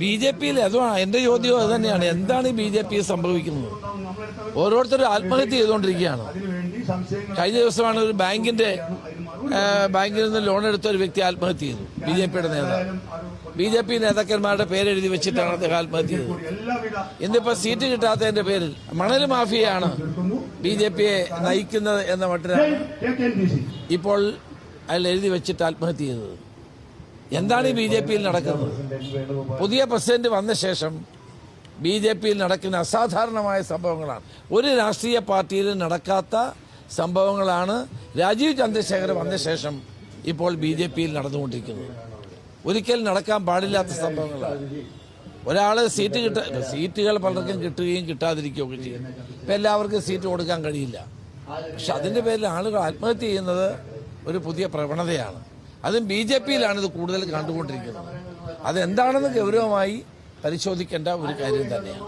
BJP-യിൽ അതാണ് എൻ്റെ ചോദ്യം. അത് തന്നെയാണ്, എന്താണ് ഈ BJP സംഭവിക്കുന്നത്? ഓരോരുത്തരും ആത്മഹത്യ ചെയ്തുകൊണ്ടിരിക്കുകയാണ്. കഴിഞ്ഞ ദിവസമാണ് ഒരു ബാങ്കിൽ നിന്ന് ലോൺ എടുത്ത ഒരു വ്യക്തി ആത്മഹത്യ ചെയ്തു. BJP-യുടെ നേതാവ്, BJP നേതാക്കന്മാരുടെ പേരെഴുതി വെച്ചിട്ടാണ് അദ്ദേഹം ആത്മഹത്യ ചെയ്തത്. ഇന്നിപ്പോൾ സീറ്റ് കിട്ടാത്തതിന്റെ പേരിൽ മണൽ മാഫിയയാണ് BJP-യെ നയിക്കുന്നത് എന്ന മട്ടിലാണ് ഇപ്പോൾ അയാൾ എഴുതി വെച്ചിട്ട് ആത്മഹത്യ ചെയ്തത്. എന്താണ് ഈ BJP-യിൽ നടക്കുന്നത്? പുതിയ പ്രസിഡന്റ് വന്ന ശേഷം BJP-യിൽ നടക്കുന്ന അസാധാരണമായ സംഭവങ്ങളാണ്. ഒരു രാഷ്ട്രീയ പാർട്ടിയിലും നടക്കാത്ത സംഭവങ്ങളാണ് രാജീവ് ചന്ദ്രശേഖർ വന്ന ശേഷം ഇപ്പോൾ BJP-യിൽ നടന്നുകൊണ്ടിരിക്കുന്നത്. ഒരിക്കലും നടക്കാൻ പാടില്ലാത്ത സംഭവങ്ങളാണ്. ഒരാൾ സീറ്റുകൾ പലർക്കും കിട്ടുകയും കിട്ടാതിരിക്കുകയൊക്കെ ചെയ്യും. ഇപ്പം എല്ലാവർക്കും സീറ്റ് കൊടുക്കാൻ കഴിയില്ല. പക്ഷെ അതിൻ്റെ പേരിൽ ആളുകൾ ആത്മഹത്യ ചെയ്യുന്നത് ഒരു പുതിയ പ്രവണതയാണ്. അതും BJP-യിലാണ് ഇത് കൂടുതൽ കണ്ടുകൊണ്ടിരിക്കുന്നത്. അതെന്താണെന്ന് ഗൗരവമായി പരിശോധിക്കേണ്ട ഒരു കാര്യം തന്നെയാണ്.